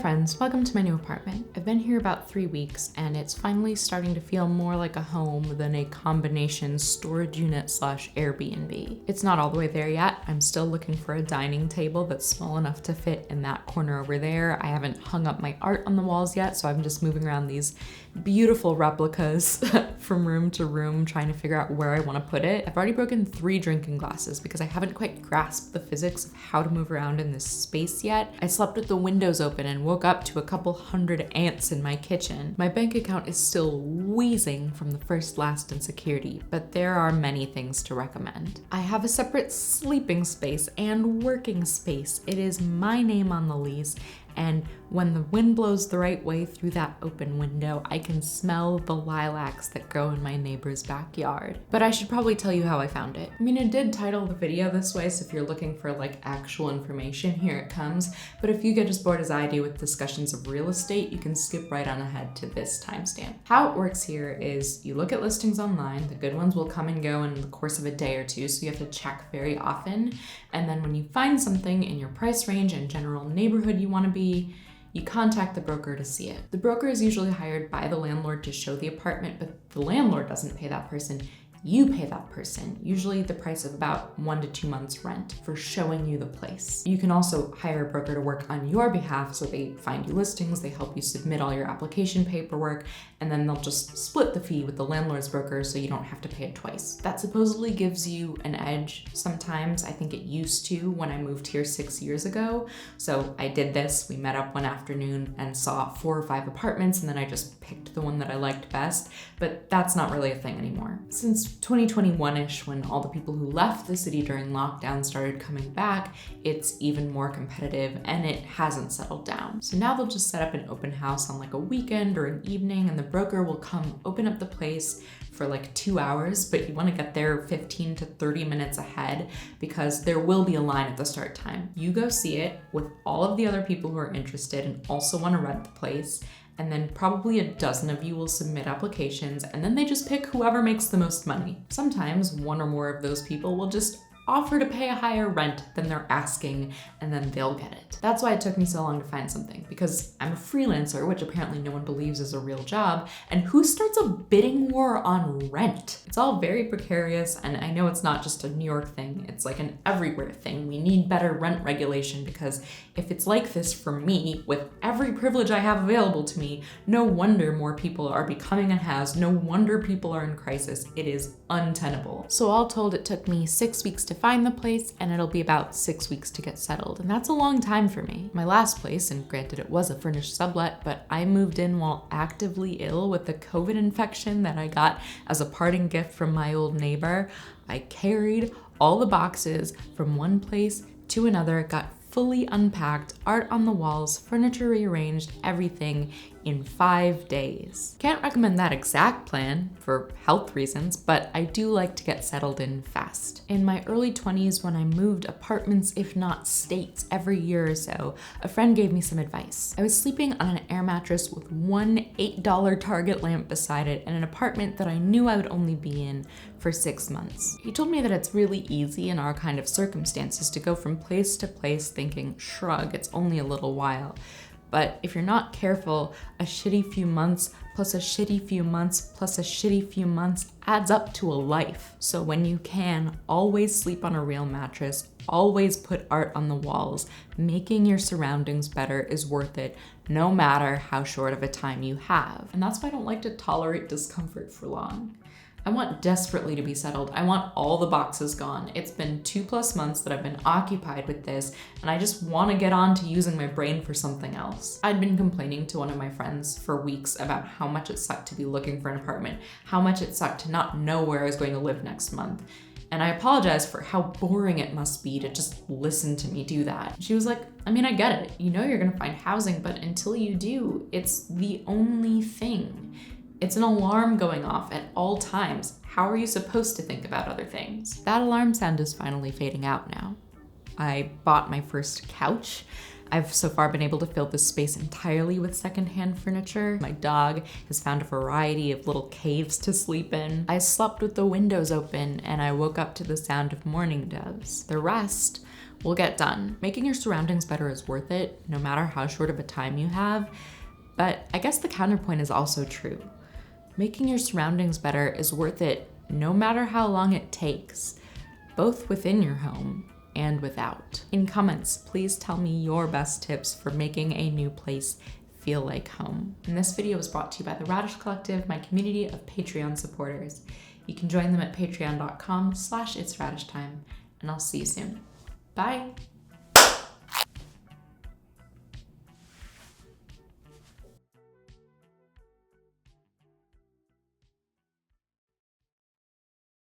friends, welcome to my new apartment. I've been here about 3 weeks and it's finally starting to feel more like a home than a combination storage unit / Airbnb. It's not all the way there yet. I'm still looking for a dining table that's small enough to fit in that corner over there. I haven't hung up my art on the walls yet, so I'm just moving around these beautiful replicas from room to room, trying to figure out where I want to put it. I've already broken 3 drinking glasses because I haven't quite grasped the physics of how to move around in this space yet. I slept with the windows open and woke up to a couple hundred ants in my kitchen. My bank account is still wheezing from the first, last, and security, but there are many things to recommend. I have a separate sleeping space and working space. It is my name on the lease, and when the wind blows the right way through that open window, I can smell the lilacs that grow in my neighbor's backyard. But I should probably tell you how I found it. I mean, I did title the video this way, so if you're looking for like actual information, here it comes. But if you get as bored as I do with discussions of real estate, you can skip right on ahead to this timestamp. How it works here is you look at listings online, the good ones will come and go in the course of a day or two, so you have to check very often. And then when you find something in your price range and general neighborhood you want to be, you contact the broker to see it. The broker is usually hired by the landlord to show the apartment, but the landlord doesn't pay that person. You pay that person, usually the price of about 1 to 2 months rent for showing you the place. You can also hire a broker to work on your behalf, so they find you listings, they help you submit all your application paperwork, and then they'll just split the fee with the landlord's broker so you don't have to pay it twice. That supposedly gives you an edge sometimes. I think it used to when I moved here 6 years ago. So I did this, we met up one afternoon and saw 4 or 5 apartments, and then I just picked the one that I liked best, but that's not really a thing anymore. Since 2021-ish, when all the people who left the city during lockdown started coming back, it's even more competitive and it hasn't settled down. So now they'll just set up an open house on like a weekend or an evening, and the broker will come open up the place for like 2 hours, but you want to get there 15 to 30 minutes ahead because there will be a line at the start time. You go see it with all of the other people who are interested and also want to rent the place, and then probably a dozen of you will submit applications, and then they just pick whoever makes the most money. Sometimes 1 or more of those people will just offer to pay a higher rent than they're asking, and then they'll get it. That's why it took me so long to find something, because I'm a freelancer, which apparently no one believes is a real job, and who starts a bidding war on rent? It's all very precarious, and I know it's not just a New York thing, it's like an everywhere thing. We need better rent regulation, because if it's like this for me, with every privilege I have available to me, no wonder more people are becoming unhoused, no wonder people are in crisis. It is untenable. So all told, it took me 6 weeks to find the place, and it'll be about 6 weeks to get settled, and that's a long time for me. My last place, and granted it was a furnished sublet, but I moved in while actively ill with the COVID infection that I got as a parting gift from my old neighbor. I carried all the boxes from one place to another, got fully unpacked, art on the walls, furniture rearranged, everything in 5 days. Can't recommend that exact plan for health reasons, but I do like to get settled in fast. In my early 20s, when I moved apartments, if not states, every year or so, a friend gave me some advice. I was sleeping on an air mattress with one $8 Target lamp beside it in an apartment that I knew I would only be in for 6 months. He told me that it's really easy in our kind of circumstances to go from place to place thinking, shrug, it's only a little while. But if you're not careful, a shitty few months plus a shitty few months plus a shitty few months adds up to a life. So when you can, always sleep on a real mattress, always put art on the walls. Making your surroundings better is worth it, no matter how short of a time you have. And that's why I don't like to tolerate discomfort for long. I want desperately to be settled. I want all the boxes gone. It's been 2+ months that I've been occupied with this, and I just want to get on to using my brain for something else. I'd been complaining to one of my friends for weeks about how much it sucked to be looking for an apartment, how much it sucked to not know where I was going to live next month. And I apologized for how boring it must be to just listen to me do that. She was like, I mean, I get it. You know you're gonna find housing, but until you do, it's the only thing. It's an alarm going off at all times. How are you supposed to think about other things? That alarm sound is finally fading out now. I bought my first couch. I've so far been able to fill this space entirely with secondhand furniture. My dog has found a variety of little caves to sleep in. I slept with the windows open and I woke up to the sound of mourning doves. The rest will get done. Making your surroundings better is worth it, no matter how short of a time you have. But I guess the counterpoint is also true. Making your surroundings better is worth it no matter how long it takes, both within your home and without. In comments, please tell me your best tips for making a new place feel like home. And this video was brought to you by the Radish Collective, my community of Patreon supporters. You can join them at patreon.com/itsradishtime, and I'll see you soon. Bye.